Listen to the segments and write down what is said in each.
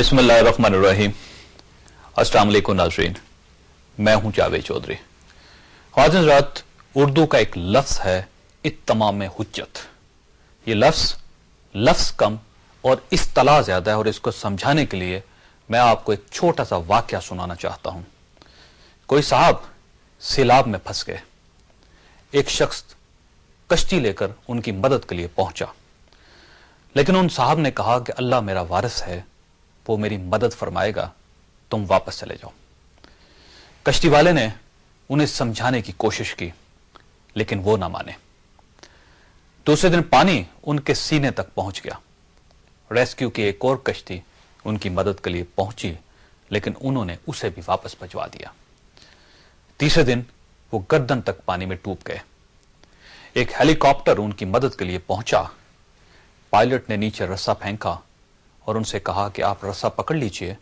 बिस्मिल्लाहिर्रहमानिर्रहीम। अस्सलाम वालेकुम नाज़रीन, मैं हूं जावेद चौधरी। ख्वातीन हज़रात, उर्दू का एक लफ्ज है इत्तमाम हुज्जत। ये लफ्ज कम और इस्तलाह ज्यादा है, और इसको समझाने के लिए मैं आपको एक छोटा सा वाकया सुनाना चाहता हूं। कोई साहब सैलाब में फंस गए। एक शख्स कश्ती लेकर उनकी मदद के लिए पहुंचा, लेकिन उन साहब ने कहा कि अल्लाह मेरा वारिस है, वो मेरी मदद फरमाएगा, तुम वापस चले जाओ। कश्ती वाले ने उन्हें समझाने की कोशिश की, लेकिन वो ना माने। दूसरे दिन पानी उनके सीने तक पहुंच गया। रेस्क्यू की एक और कश्ती उनकी मदद के लिए पहुंची, लेकिन उन्होंने उसे भी वापस भिजवा दिया। तीसरे दिन वो गर्दन तक पानी में डूब गए। एक हेलीकॉप्टर उनकी मदद के लिए पहुंचा। पायलट ने नीचे रस्सा फेंका और उनसे कहा कि आप रस्सा पकड़ लीजिए,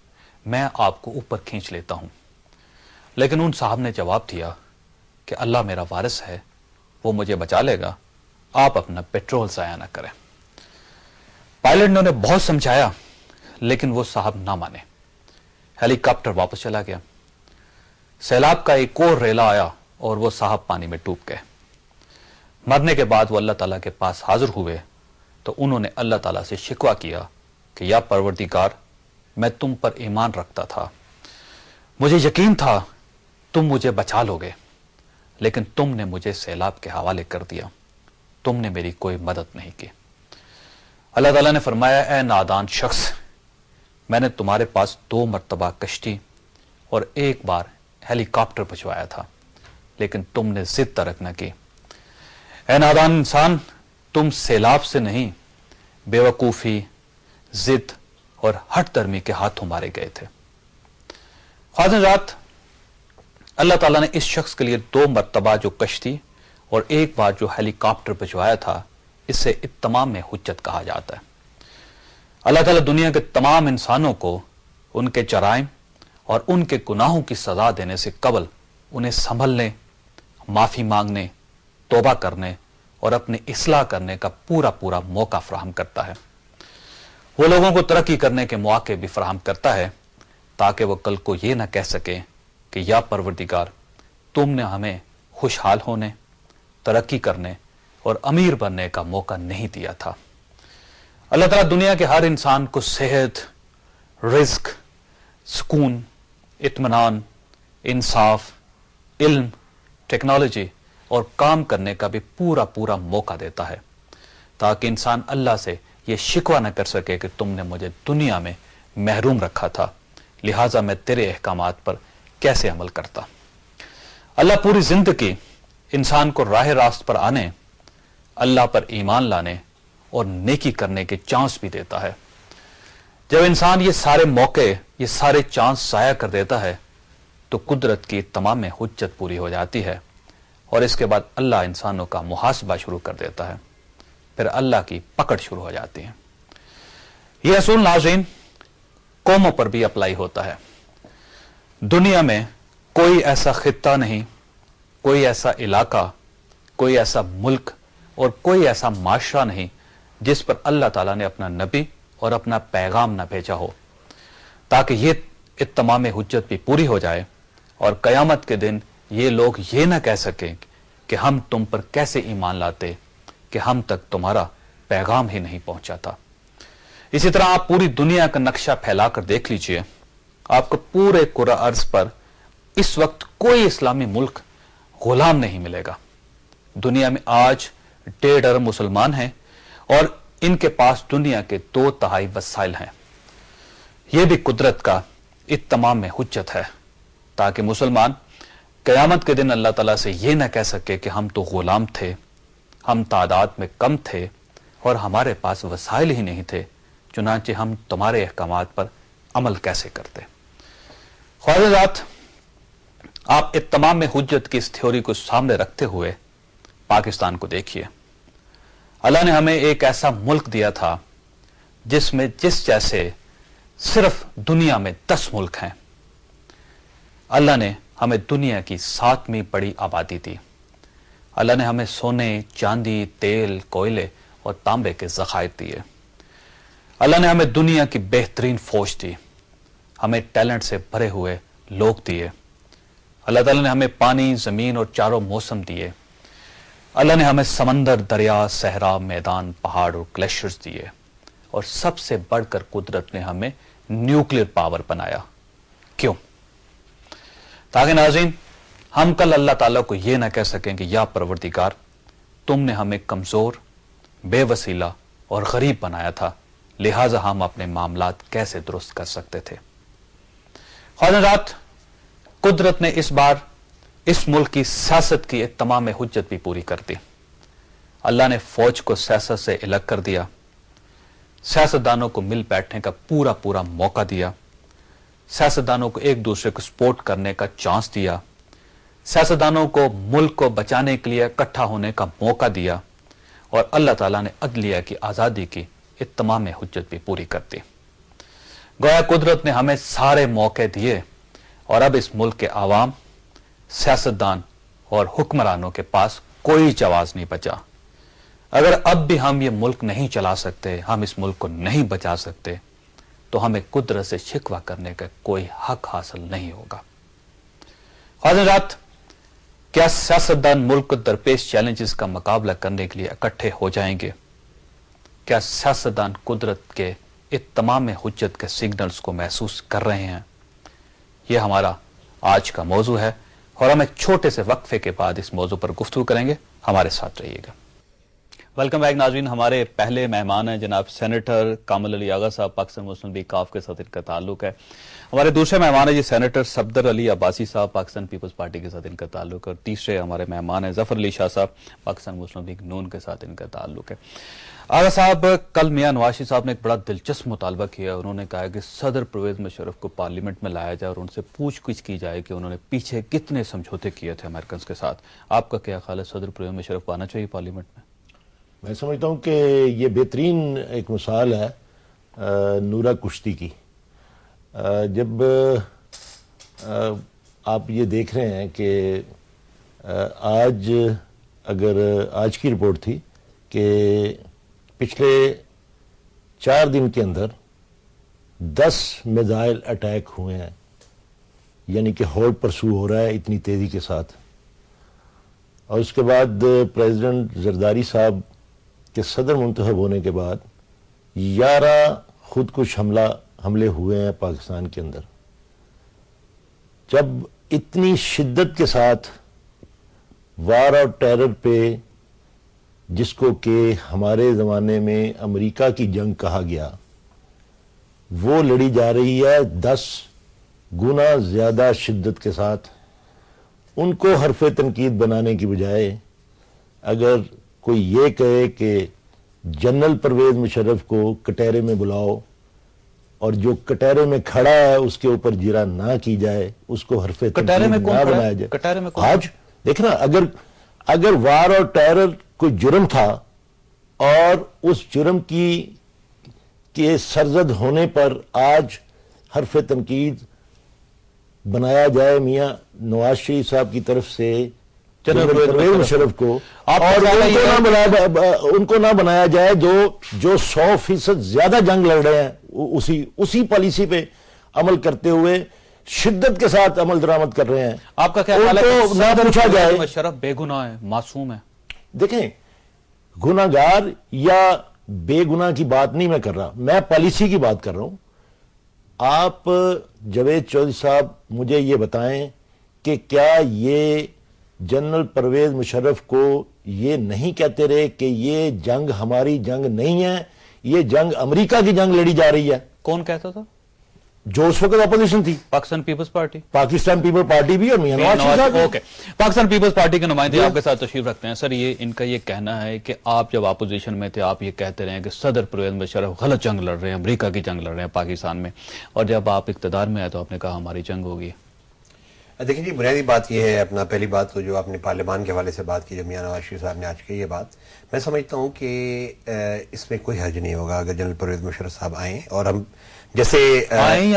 मैं आपको ऊपर खींच लेता हूं। लेकिन उन साहब ने जवाब दिया कि अल्लाह मेरा वारिस है, वो मुझे बचा लेगा, आप अपना पेट्रोल ज़ाया ना करें। पायलट ने उन्हें बहुत समझाया, लेकिन वो साहब ना माने। हेलीकॉप्टर वापस चला गया। सैलाब का एक और रेला आया और वो साहब पानी में डूब गए। मरने के बाद वो अल्लाह ताला के पास हाजिर हुए तो उन्होंने अल्लाह ताला से शिकवा किया कि या परवरदिगार, मैं तुम पर ईमान रखता था, मुझे यकीन था तुम मुझे बचा लोगे, लेकिन तुमने मुझे सैलाब के हवाले कर दिया, तुमने मेरी कोई मदद नहीं की। अल्लाह ताला ने फरमाया, ए नादान शख्स, मैंने तुम्हारे पास 2 मरतबा कश्ती और 1 बार हेलीकॉप्टर भिजवाया था, लेकिन तुमने जिद तर्क न की। ए नादान इंसान, तुम सैलाब से नहीं, बेवकूफी, जिद और हट दर्मी के हाथों मारे गए थे। ख्वातीन हज़रात, अल्लाह ताला ने इस शख्स के लिए 2 मरतबा जो कश्ती और 1 बार जो हेलीकॉप्टर भिजवाया था, इससे इत्तमाम में हुज्जत कहा जाता है। अल्लाह ताला दुनिया के तमाम इंसानों को उनके जराइम और उनके गुनाहों की सजा देने से कबल उन्हें संभलने, माफी मांगने, तौबा करने और अपनी इस्लाह करने का पूरा पूरा मौका फराहम करता है। वो लोगों को तरक्की करने के मौके भी फराहम करता है, ताकि वो कल को ये ना कह सके कि या परवरदिगार, तुमने हमें खुशहाल होने, तरक्की करने और अमीर बनने का मौका नहीं दिया था। अल्लाह ताला दुनिया के हर इंसान को सेहत, रिज्क, सुकून, इत्मीनान, इंसाफ, इल्म, टेक्नोलॉजी और काम करने का भी पूरा पूरा मौका देता है, ताकि इंसान अल्लाह से यह शिकवा न कर सके कि तुमने मुझे दुनिया में महरूम रखा था, लिहाजा मैं तेरे अहकामात पर कैसे अमल करता। अल्लाह पूरी जिंदगी इंसान को राह रास्त पर आने, अल्लाह पर ईमान लाने और नेकी करने के चांस भी देता है। जब इंसान ये सारे मौके, ये सारे चांस जाया कर देता है, तो कुदरत की तमाम हुज्जत पूरी हो जाती है, और इसके बाद अल्लाह इंसानों का मुहासबा शुरू कर देता है। फिर अल्लाह की पकड़ शुरू हो जाती है। यह असूल नाज़रीन कौमों पर भी अप्लाई होता है। दुनिया में कोई ऐसा खित्ता नहीं, कोई ऐसा इलाका, कोई ऐसा मुल्क और कोई ऐसा माशरा नहीं जिस पर अल्लाह ताला ने अपना नबी और अपना पैगाम न भेजा हो, ताकि ये इत्तमाम हुज्जत भी पूरी हो जाए और कयामत के दिन ये लोग ये ना कह सकें कि हम तुम पर कैसे ईमान लाते कि हम तक तुम्हारा पैगाम ही नहीं पहुंचा था। इसी तरह आप पूरी दुनिया का नक्शा फैलाकर देख लीजिए, आपको पूरे कुरा अर्ज पर इस वक्त कोई इस्लामी मुल्क गुलाम नहीं मिलेगा। दुनिया में आज 1.5 अरब मुसलमान हैं और इनके पास दुनिया के 2/3 वसाइल हैं। यह भी कुदरत का इत्तमाम में हुज्जत है, ताकि मुसलमान कयामत के दिन अल्लाह ताला से यह ना कह सके कि हम तो गुलाम थे, हम तादाद में कम थे और हमारे पास वसाइल ही नहीं थे, चुनांचे हम तुम्हारे अहकामात पर अमल कैसे करते। ख्वातीन, आप इत्तमाम में हुज्जत की इस थ्योरी को सामने रखते हुए पाकिस्तान को देखिए। अल्लाह ने हमें एक ऐसा मुल्क दिया था जिसमें जिस जैसे सिर्फ दुनिया में 10 मुल्क हैं। अल्लाह ने हमें दुनिया की 7वीं बड़ी आबादी दी। अल्लाह ने हमें सोने, चांदी, तेल, कोयले और तांबे के ज़खायर दिए। अल्लाह ने हमें दुनिया की बेहतरीन फौज दी, ہمیں ٹیلنٹ سے بھرے ہوئے لوگ دیے. اللہ تعالیٰ نے ہمیں پانی، زمین اور چاروں موسم دیے. اللہ نے ہمیں سمندر، دریا، صحرا، میدان، پہاڑ اور گلیشیئرز دیے. اور سب سے بڑھ کر قدرت نے ہمیں نیوکلیر پاور بنایا. کیوں؟ تاکہ ناظرین ہم کل اللہ تعالیٰ کو یہ نہ کہہ سکیں کہ یا پروردگار تم نے ہمیں کمزور، بے وسیلہ اور غریب بنایا تھا، لہٰذا ہم اپنے معاملات کیسے درست کر سکتے تھے. حضرات، قدرت نے اس بار اس ملک کی سیاست کی تمام حجت بھی پوری کر دی. اللہ نے فوج کو سیاست سے الگ کر دیا، سیاستدانوں کو مل بیٹھنے کا پورا موقع دیا، سیاستدانوں کو ایک دوسرے کو سپورٹ کرنے کا چانس دیا، سیاستدانوں کو ملک کو بچانے کے لیے اکٹھا ہونے کا موقع دیا، اور اللہ تعالیٰ نے عدلیہ کی آزادی کی تمام حجت بھی پوری کر دی. گویا قدرت نے ہمیں سارے موقع دیے اور اب اس ملک کے عوام، سیاستدان اور حکمرانوں کے پاس کوئی جواز نہیں بچا. اگر اب بھی ہم یہ ملک نہیں چلا سکتے، ہم اس ملک کو نہیں بچا سکتے، تو ہمیں قدرت سے شکوہ کرنے کا کوئی حق حاصل نہیں ہوگا. حضرات، کیا سیاستدان ملک کو درپیش چیلنجز کا مقابلہ کرنے کے لیے اکٹھے ہو جائیں گے؟ کیا سیاستدان قدرت کے تمام حجت کے سگنلز کو محسوس کر رہے ہیں؟ یہ ہمارا آج کا موضوع ہے اور ہم ایک چھوٹے سے وقفے کے بعد اس موضوع پر گفتگو کریں گے. ہمارے ساتھ رہیے گا. ویلکم بیک ناظرین. ہمارے پہلے مہمان ہیں جناب سینیٹر کامل علی آغا صاحب، پاکستان مسلم لیگ کاف کے ساتھ ان کا تعلق ہے. ہمارے دوسرے مہمان ہیں جی سینیٹر صفدر علی عباسی صاحب، پاکستان پیپلز پارٹی کے ساتھ ان کا تعلق ہے. اور تیسرے ہمارے مہمان ہیں ظفر علی شاہ صاحب، پاکستان مسلم لیگ نون کے ساتھ ان کا تعلق ہے. آغا صاحب، کل میاں نواز شریف صاحب نے ایک بڑا دلچسپ مطالبہ کیا. انہوں نے کہا کہ صدر پرویز مشرف کو پارلیمنٹ میں لایا جائے اور ان سے پوچھ گچھ کی جائے کہ انہوں نے پیچھے کتنے سمجھوتے کیے تھے امریکنز کے ساتھ. آپ کا کیا خیال ہے، صدر پرویز مشرف کو آنا چاہیے پارلیمنٹ میں؟ میں سمجھتا ہوں کہ یہ بہترین ایک مثال ہے نورہ کشتی کی. جب آپ یہ دیکھ رہے ہیں کہ آج کی رپورٹ تھی کہ پچھلے 4 دن کے اندر 10 میزائل اٹیک ہوئے ہیں، یعنی کہ ہاٹ پرسو ہو رہا ہے اتنی تیزی کے ساتھ. اور اس کے بعد پریزیڈنٹ زرداری صاحب کے صدر منتخب ہونے کے بعد 11 خودکش حملے ہوئے ہیں پاکستان کے اندر. جب اتنی شدت کے ساتھ وار اور ٹیرر پہ، جس کو کہ ہمارے زمانے میں امریکہ کی جنگ کہا گیا، وہ لڑی جا رہی ہے 10 گنا زیادہ شدت کے ساتھ. ان کو حرف تنقید بنانے کی بجائے اگر کوئی یہ کہے کہ جنرل پرویز مشرف کو کٹہرے میں بلاؤ اور جو کٹہرے میں کھڑا ہے اس کے اوپر جرح نہ کی جائے، اس کو حرف تنقید نہ بنایا جائے. آج دیکھنا، اگر وار اور ٹیرر کوئی جرم تھا اور اس جرم کے سرزد ہونے پر آج حرف تنقید بنایا جائے میاں نواز شریف صاحب کی طرف سے جنرل پرویز مشرف کو، اور ان کو نہ بنایا جائے جو 100% زیادہ جنگ لڑ رہے ہیں، اسی پالیسی پہ عمل کرتے ہوئے شدت کے ساتھ عمل درآمد کر رہے ہیں. آپ کا کیا خیال ہے کہ نہ پوچھا جائے؟ مشرف بے گناہ ہے، معصوم ہے؟ دیکھیں، گناہگار یا بے گناہ کی بات نہیں میں کر رہا، میں پالیسی کی بات کر رہا ہوں. آپ جاوید چودھری صاحب مجھے یہ بتائیں کہ کیا یہ جنرل پرویز مشرف کو یہ نہیں کہتے رہے کہ یہ جنگ ہماری جنگ نہیں ہے، یہ جنگ امریکہ کی جنگ لڑی جا رہی ہے؟ کون کہتا تھا؟ جو اس وقت اپوزیشن تھی، پاکستان پیپلز پارٹی، پاکستان پیپل پارٹی بھی، اور میاں نواز شریف صاحب. اوکے، پاکستان پیپلز پارٹی کے نمائندے آپ کے ساتھ تشریف رکھتے ہیں. سر، یہ ان کا یہ کہنا ہے کہ آپ جب اپوزیشن میں تھے آپ یہ کہتے رہے کہ صدر پرویز مشرف غلط جنگ لڑ رہے ہیں، امریکہ کی جنگ لڑ رہے ہیں پاکستان میں، اور جب آپ اقتدار میں آئے تو آپ نے کہا ہماری جنگ ہوگی. دیکھیں جی، بنیادی بات یہ ہے، اپنا پہلی بات تو جو آپ نے پارلیمان کے حوالے سے بات کی، جو میاں نواز شریف صاحب نے آج کی یہ بات، میں سمجھتا ہوں کہ اس میں کوئی حرج نہیں ہوگا اگر جنرل پرویز مشرف صاحب آئیں اور ہم جیسے